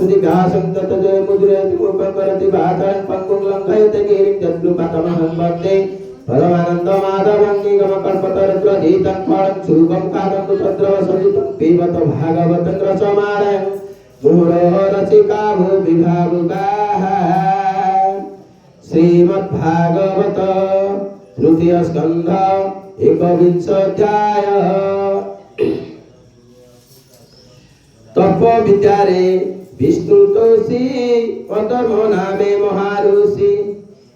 स्मृति व्यासं ततजय मुद्रयति मुखं करति वाचालं पंकुं लङ्घयति गिरिं यद्रूपतमहं वन्दे परमानन्दमाधवं निगमकल्पतरुद्रधीतं फलं शुभं कालं तद्रवसहितं पिबत भागवतं रसमालयं मुहुरो रसिका भूविभावुकाः श्रीमद्भागवत तृतीय स्कंध एकविंशोऽध्याय तप विद्यारे विष्णु तोषी अधर्म नामे महाऋषि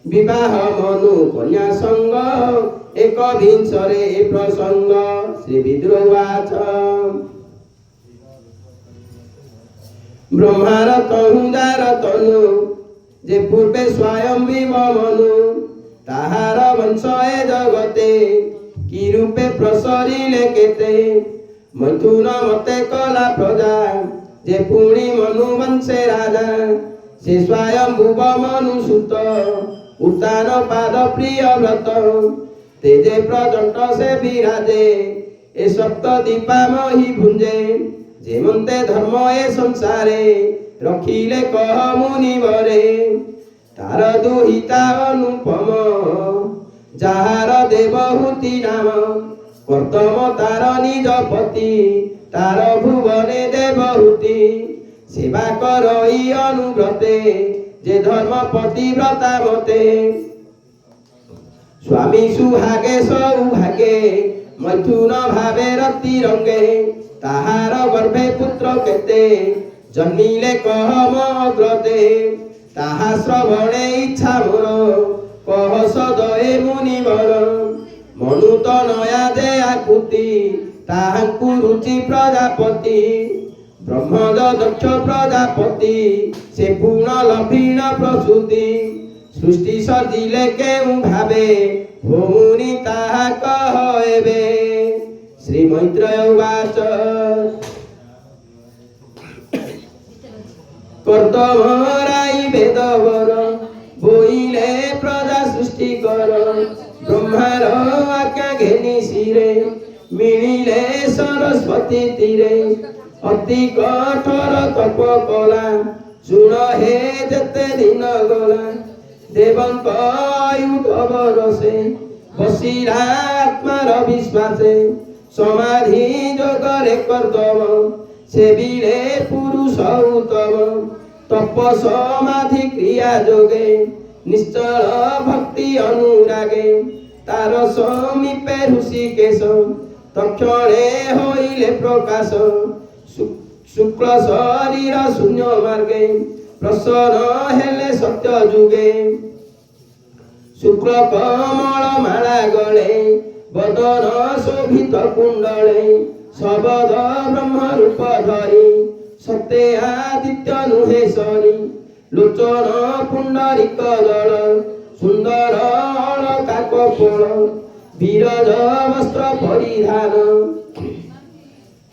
विवाह मनु कन्या संग एकविंशरे प्रसंग श्री विद्रोवाच ब्रह्मार तहुदार तनु जे पूर्वे स्वयं मनु ताहार वंश ए जगते कि रूपे प्रसरिले केते मैथुन मते कला प्रजा जे पुणी मनु वंशे राजा से स्वयं भुव मनु सुत उत्तान पाद प्रिय व्रत तेजे प्रचंड से विराजे ए सप्त दीपा मही भुंजे जे मन्ते धर्म ए संसारे रखिले कह मुनिवरे तार दुहिता अनुपम जाहार देवहूति नाम कर्तम तार निज पति तार भुवने देवहूति सेवा करई अनुव्रते जे धर्म पतिव्रता मते स्वामी सुहागे सौभागे मैथुन भावे रति रंगे ताहार गर्भे पुत्र केते जन्मिले कह मग्रते ताहा श्रवणे इच्छा मोर कह सदये मुनिवर मनु तो नया दे आकुति ताहांकु रुचि प्रजापति ब्रह्मद दक्ष प्रजापति से पूर्ण लभीन प्रसूति सृष्टि सजिले केउ भावे हो मुनि ताहा कहबे श्री मैत्रेय उवाच कर्तमराई वेदवर बोइले प्रजा सृष्टि कर ब्रह्मार आज्ञा घेनी शिरे मिलिले सरस्वती तीरे अति कठोर तप कला शुण हे जेते दिन गला देवंक आयुधव रसे बसिला आत्मार विश्वासे समाधि जोगरे कर्दम सेविले पुरुष उत्तम तप समाधि क्रिया जोगे निश्चल भक्ति अनुरागे तार समीपे ऋषिकेश तक्षणे होइले प्रकाश शुक्ल शरीर शून्य मार्गे प्रसन्न हेले सत्य जुगे शुक्ल कमल माला गले बदन शोभित कुंडले सबद ब्रह्म रूप धरी सत्य आदित्य नुहे सरी लोचन पुंडरीक दल सुंदर अलका कपोल विरज वस्त्र परिधान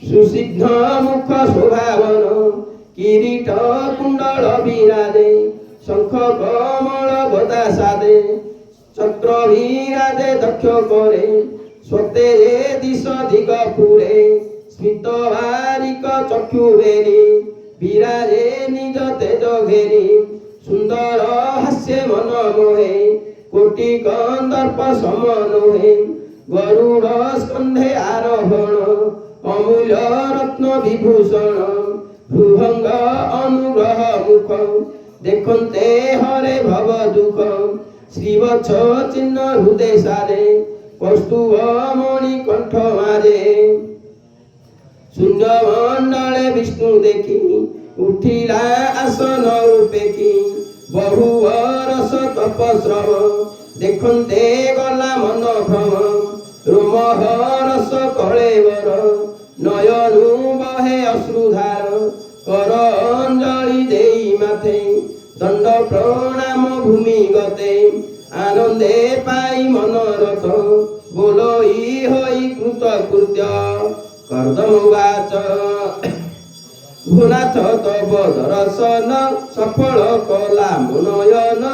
सुसिग्ध मुख शोभावन किरीट कुंडल विराजे शंख कमल गदा सादे चक्र विराजे दक्ष करे स्वतेजे दिश दिग पुरे स्मित वारिक चक्षु भेरी विराजे निज तेज घेरी सुंदर हास्य मन मोहे कोटि कंदर्प समनोहे गरुड़ स्कंधे आरोहण अमूल्य रत्न विभूषण भ्रुभंग अनुग्रह मुख देखन्ते हरे भव दुख श्रीवत्स चिन्ह हृदय सारे कौस्तुभ मणि कंठ मारे शून्य मंडले विष्णु देखी उठिला आसन उपेखी बहु रस तपस्रव देखन्ते गला मन भ्रम रोमहरस कलेवर नयनु बहे अश्रुधार कर अंजलि देई माथे दंड प्रणाम भूमि गते आनंदे पाई मनरथ बोलोई होई कृतकृत्य कर्दम उवाच भुनाथ तव दर्शन सफल कला मनयन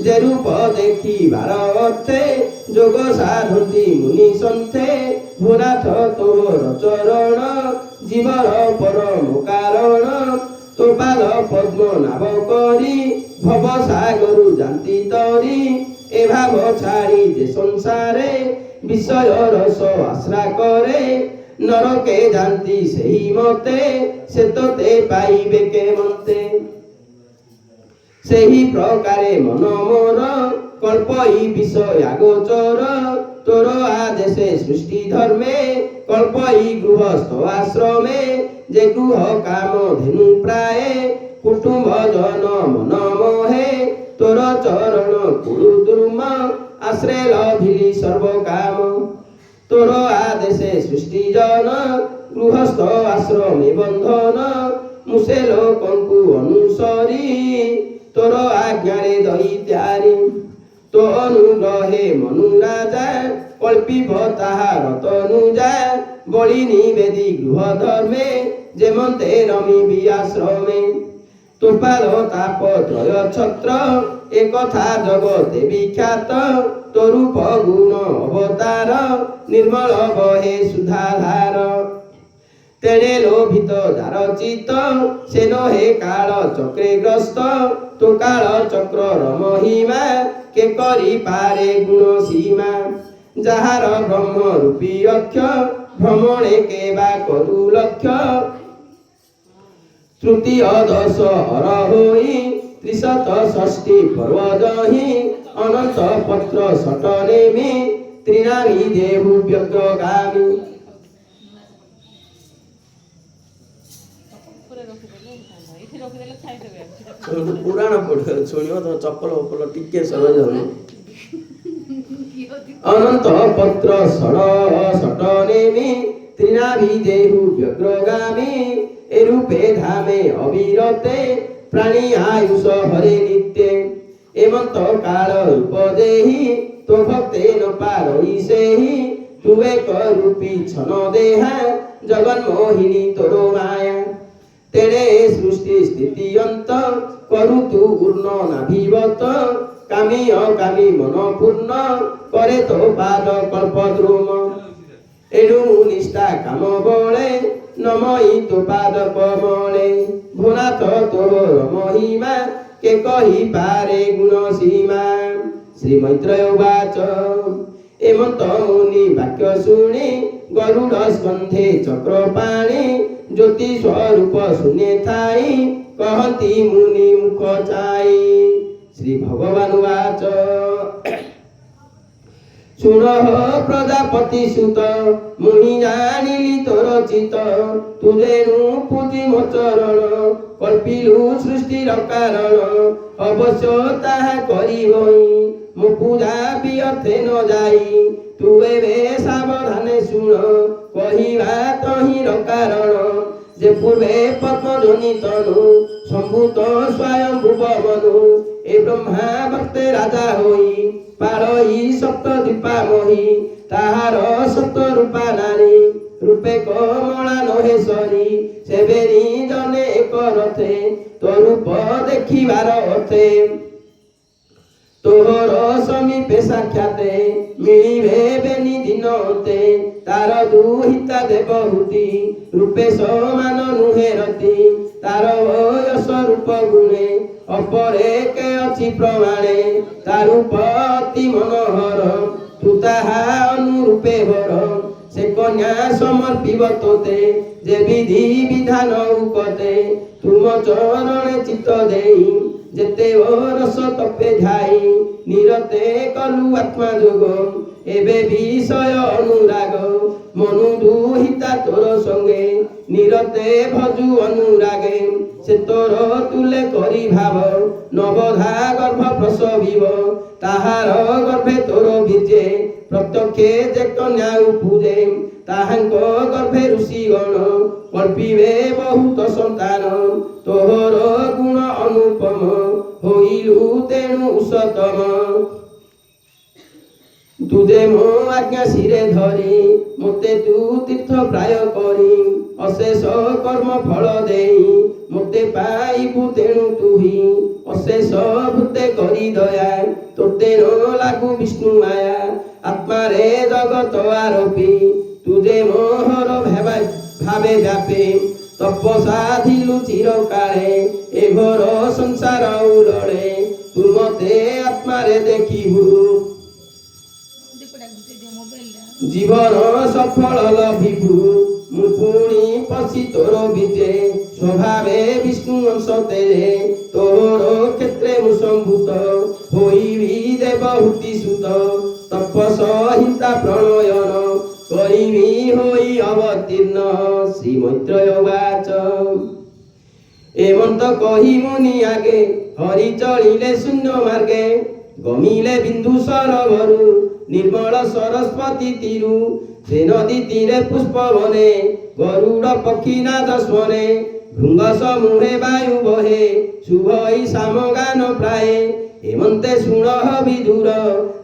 जे रूप देखिबार अर्थे जोग साधुति मुनि सन्थे भुनाथ तोर चरण जीवर परम कारण तो তোপাদ পদ্ম নাভ করি ভব সাগরু জাতি তরি এ ভাব ছাড়ি যে সংসারে বিষয় রস আশ্রা করে নরকে জাতি সেই মতে সে তোতে পাইবে কে মতে ସେହି ପ୍ରକାରେ ମନ ମୋର କଳ୍ପଇ ବିଷୟ ଗୋଚର ତୋର ଆଦେଶେ ସୃଷ୍ଟି ଧର୍ମେ କଳ୍ପଇ ଗୃହସ୍ଥ ଆଶ୍ରମେ ଯେ ଗୃହ କାମ ଧେନୁ ପ୍ରାୟ କୁଟୁମ୍ବ ଜନ ମନ ମୋহে ତୋର ଚରଣ କୁଳୁ ଦୁର୍ମ ଆଶ୍ରେ ଲଭିଲି ସର୍ବ କାମ ତୋର ଆଦେଶେ ସୃଷ୍ଟି ଜନ ଗୃହସ୍ଥ ଆଶ୍ରମେ ବନ୍ଧନ ମୁଁ ସେ ଲୋକଙ୍କୁ ଅନୁସରି ତୋର ଆଜ୍ଞାରେ ଦଇତ୍ୟାରି ତୋ ଅନୁଗ୍ରହେ ମନୁ ରାଜା କଳ୍ପିବ ତାହାର ତନୁଜା ବଳି ନିବେଦି ଗୃହ ଧର୍ମେ ଯେମନ୍ତେ ରମିବି ଆଶ୍ରମେ ତୋପାଦ ତାପ ତ୍ରୟ ଛତ୍ର ଏକଥା ଜଗତେ ବିଖ୍ୟାତ ତୋ ରୂପ ଗୁଣ ଅବତାର ନିର୍ମଳ ବହେ ସୁଧାଧାର ତେଣେ ଲୋଭିତ ଯାର ଚିତ ସେ ନହେ କାଳ ଚକ୍ରେ ଗ୍ରସ୍ତ ତୋ କାଳ ଚକ୍ରର ମହିମା କେ କରି ପାରେ ଗୁଣ ସୀମା ଯାହାର ବ୍ରହ୍ମ ରୂପୀ ଅକ୍ଷ ଭ୍ରମଣେ କେ ବା କରୁ ଲକ୍ଷ୍ୟ ତୃତୀୟ ଦଶ ହର ହୋଇ ତ୍ରିଶତ ଷଷ୍ଠୀ ପର୍ବ ଜହି ଅନନ୍ତ ପତ୍ର ସଟ ନେମି ତ୍ରିନାମୀ ଦେହୁ ବ୍ୟଗ୍ରଗାମୀ ପୁରାଣ ପଢିବ ଶୁଣିବ ତମ ଚପଲ ଫପଲ ଟିକେ ସହଜ ଅନନ୍ତ ପତ୍ର ସଟ ନେମି ତ୍ରିନାଭି ଦେହୁ ବ୍ୟଗ୍ରଗାମୀ ଏ ରୂପେ ଧାମେ ଅବିରତେ ପ୍ରାଣୀ ଆୟୁଷ ହରେ ନିତ୍ୟ ଏମନ୍ତ କାଳ ରୂପ ଦେହି ତୋ ଭକ୍ତେ ନ ପାରଇ ସେହି ତୁ ଏକ ରୂପୀ ଛନ ଦେହା ଜଗନ୍ମୋହିନୀ ତୋର ମାୟା ତେଣେ ସୃଷ୍ଟି ସ୍ଥିତି ଅନ୍ତ କରୁ ତୁ ପୂର୍ଣ୍ଣ ନାଭିବତ କାମୀ ଅକାମୀ ମନ ପୂର୍ଣ୍ଣ করে তো পাদ কল্পদ্রুম এণু নিষ্ঠা কাম বলে নমই তো পাদ কমলে ভোনাথ তোর মহিমা কে কহি পারে গুণ সীমা শ্রী মৈত্রেয় বাচ এমন্ত মুনি বাক্য শুনি গরুড় স্কন্ধে চক্র পাণি জ্যোতি স্বরূপ শুনে থাই কহନ୍ତି মুনি মুখ চাই শ্রী ভগবান বাচ শুণ প্রজাপতি সুত মুনি জানিলি তোর চিত তু যেনু পূজি মো চরণ কল্পিলু সৃষ্টির কারণ অবশ্য তাহা করিবই মো পূজা বিয়র্থে ন যাই তু এবে সাবধানে শুণ কহিবা তহির কারণ যে পূর্বে পদ্মধ্বনি তনু সম্ভূত স্বয়ং ভুবমনু এ ব্রহ্মা ভক্তে রাজা হই পারই সপ্ত দীপা মহি তাহার সত্য রূপা নারী রূপে কমলা নহে সরি সেবেনি জনে এক রথে তো রূপ দেখিবার অর্থে তোর সমীপে সাক্ষাতে মিলিবে বেনি দিনতে তার দুহিতা দেবহূতি রূপে সমান নুহে রতি তার বয়স রূপ গুণে অপরে কে অছি প্রমাণে তার রূপ অতি মনোহর তু তাহা অনুরূপে বর সে কন্যা সমর্পিব তোতে যে বিধি বিধান উপতে তুম চরণে চিত্ত দেই যেতে রস তপে ঝাই নিরতে কলু আত্মা যোগ এবে বিষয় অনুরাগ মনু দুহিতা তোর সঙ্গে নিরতে ভজু অনুরাগে সে তোর তুলে করি ভাব নবধা গর্ভ প্রসবিব তাহার গর্ভে তোর বীর্যে প্রত্যক্ষে যে কন্যা উপূজে তাহাঙ্ক গর্ভে ঋষিগণ কল্পিবে বহুত সন্তান তোর গুণ অনুপম হইলু তেণু উষতম তুজে মো আজ্ঞা শিরে ধরি মতে তু তীর্থ প্রায় করি অশেষ কর্ম ফল দেই মতে পাইবু তেণু তুহি অশেষ ভূতে করি দয়া তোতে ন লাগু বিষ্ণু মায়া আত্মারে জগত আরোপী তুজে মোহর ভাবে ব্যাপে ତପସାଧିଲୁ ଚିରକାଳେ ଏ ଘୋର ସଂସାର ଉଲଳେ ତୁ ମତେ ଆତ୍ମାରେ ଦେଖିବୁ জীবন সফল লভিবু মু পুଣି পশি তোর বিজে স্বভাবে বিষ্ণু অংশ তেরে তোর ক্ষেত্রে মু সম্ভূত হইবি দেবহূতি সুত তপসহিতা প্রণয়ন করিবি হই অবতীর্ণ শ্রী মৈত্রেয় বাচ এমন্ত কহি মুনি আগে হরি চলিলে শূন্য মার্গে গমিলে বিন্দু সরোবরু निर्मल सरस्वती तीरु से नदी तीरे पुष्प बने गरुड़ पक्षी नाद स्वने भृंग समूहे वायु बहे शुभ शाम गान प्राय हेमंते शुण विदुर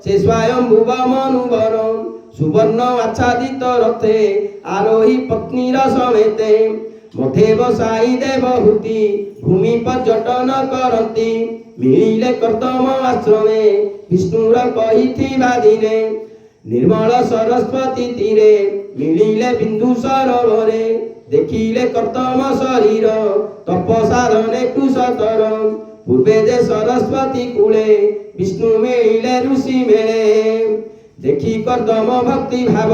से स्वयं भुव मनुवर सुवर्ण आच्छादित रथे आरोही पत्नीर समेते मथे बसाई देवहूति भूमि पर्यटन करती मिलिले कर्दम आश्रमे विष्णुर कहिथिबा दिने निर्मल सरस्वती तीरे मिलिले बिंदु सरोवरे देखिले कर्दम शरीर तपसाधने कृशतर पूर्वे जे सरस्वती कूले विष्णु मिलिले ऋषि मेले देखि कर्दम भक्ति भाव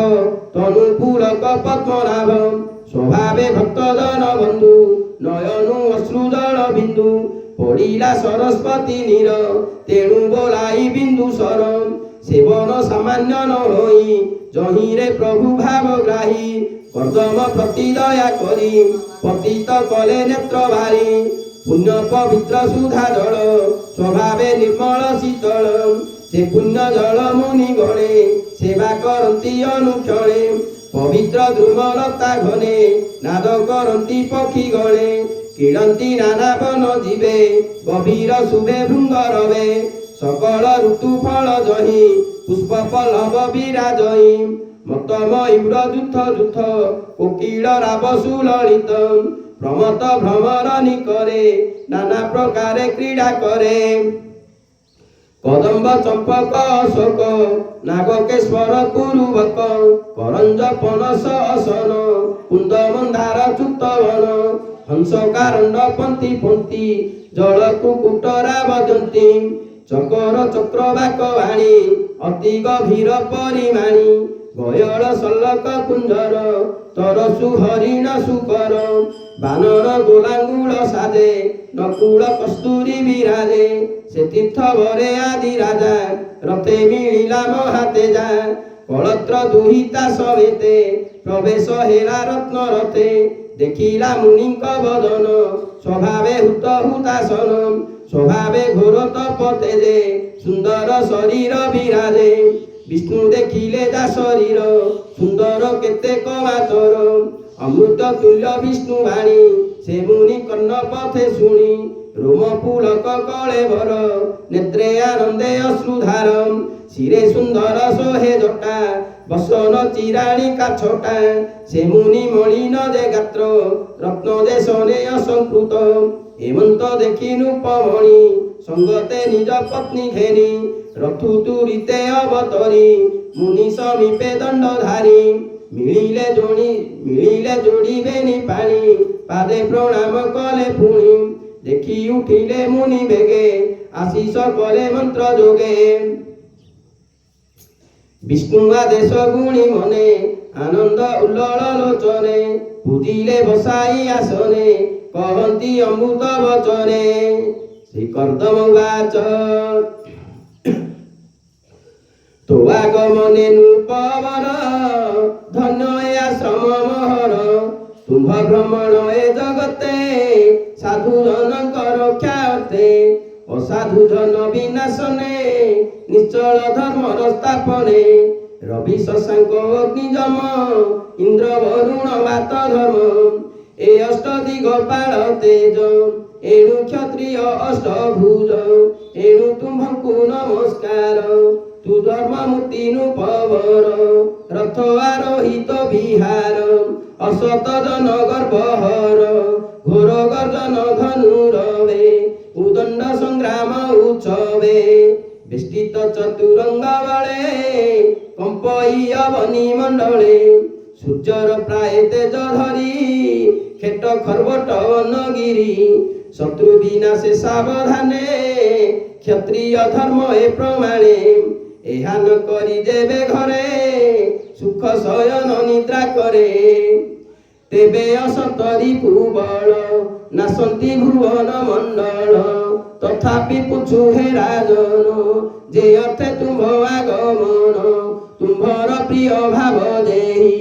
तनु पूरक पद्मनाभ स्वभावे भक्त जन बंधु नयनु अश्रु जल बिंदु पड़िला सरस्वती नीर तेणु बोलाई बिंदु सरम सेवन सामान्य न होई जहिरे प्रभु भावग्राही कर्दम प्रति दया करी पतित कले नेत्र भारी पुण्य पवित्र सुधा जल स्वभावे निर्मल शीतल से पुण्य जल मुनि गणे सेवा करती अनुक्षणे पवित्र द्रुमलता घने नाद करती पक्षी गणे क्रीडन्ति नाना वन जीवे गभीर शुभे भृंग रवे सकल ऋतु फल जहि पुष्प पल्लव विराजहि मत मयूर जुथ जुथ कोकिल रावसु ललित प्रमत भ्रमर निकरे नाना प्रकारे क्रीड़ा करे कदम्ब चंपक अशोक नागकेश्वर कुरुबक करंज पनस असन कुंद मंदार चुतवन हंस कारंड पंथी पंथी जल कुकुटरा बजंती चकर चक्रवाक वाणी अति गभीर परिमाणी गयल सल्लक कुंजर तरसु हरिण सुकर बानर गोलांगुल साजे नकुल कस्तूरी विराजे से तीर्थ भरे आदि राजा रथे मिलिला महातेजा कलत्र दुहिता समेते प्रवेश हेला रत्न रथे देखिला मुनिक बदन स्वभावे हुत हुतासन स्वभावे घोर तप तेजे सुंदर शरीर विराजे विष्णु देखिले जा शरीर सुंदर केते कमातर अमृत तुल्य विष्णु वाणी से मुनि कर्ण पथे शुणी रोम पुलक कलेवर नेत्रे आनंदे अश्रुधारम शिरे सुंदर सोहे जटा बसन चिराणी काछटा से मुनि मणिन जे गात्र रत्न जे सने असंकृत हेमंत देखि नूपमणि संगते निज पत्नी घेरी रथु तुरीते अवतरी मुनि समीपे दंडधारी मिलिले जोड़िबेनि पाणी पादे प्रणाम कले पुणी देखि उठिले मुनि बेगे आशीष कले मंत्र जोगे विष्णु आदेश गुणी मने आनंद उल्लल लोचने पूजिले बसाई आसने कहती अमृत वचने श्री कर्दम उवाच तो आगमने नृपवर धन्य ए आश्रम महर तुम्भ भ्रमण ए जगते साधु जनकर ख्याते असाधु जन विनाशने निश्चल धर्म स्थापने रवि शशांक अग्निजम इंद्र वरुण वात धर्म ए अष्ट दिगपाल तेज एणु क्षत्रिय अष्टभुज एणु तुम्भंकु नमस्कार तु धर्म मुक्ति नुपवर रथ आरोहित विहार असत जन गर्भहर घोर गर्जन धनुरवे उदंड संग्राम उत्सवे बेष्टित चतुरंग बळे कंपई अवनी मंडले সূর্যর প্রায় তেজ ধরি খেট খর্বট নগিরি শত্রু বিনাশে সাবধানে ক্ষত্রিয় ধর্ম এ প্রমাণে ଏହା ନ କରି ଦେବେ ଘରେ ସୁଖ ଶୟନ ନିଦ୍ରା କରେ ତେବେ ଅସତରି ପୁବଳ ନାସନ୍ତି ଭୁବନ ମଣ୍ଡଳ ତଥାପି ପୁଛୁ ହେ ରାଜନ ଯେ ଅର୍ଥେ ତୁମ୍ଭ ଆଗମନ ତୁମ୍ଭର ପ୍ରିୟ ଭାବ ଦେହି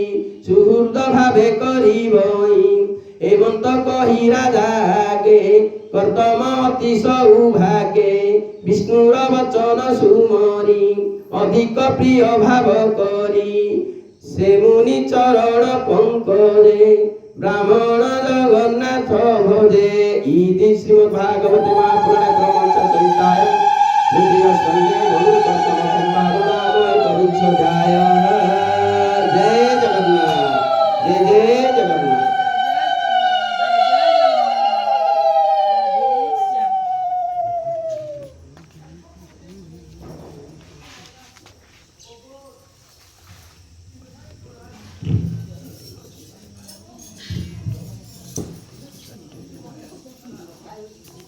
ସୁହୃଦ ଭାବେ କରିବଇ ଏମନ୍ତ କହି ରାଜା ଆଗେ କର୍ଦମ ଅତି ସୌଭାଗ୍ୟେ ବିଷ୍ଣୁର ବଚନ ସୁମରି ଅଧିକ ପ୍ରିୟ ଭାବ କରି ସେ ମୁନି ଚରଣ ପଙ୍କଜେ ବ୍ରାହ୍ମଣ ଜଗନ୍ନାଥ ଭଜେ। ଇତି ଶ୍ରୀମଦ୍ ଭାଗବତେ ମହାପୁରାଣ କ୍ରମଶ ସଂହିତାୟ ତୃତୀୟ ସ୍କନ୍ଧେ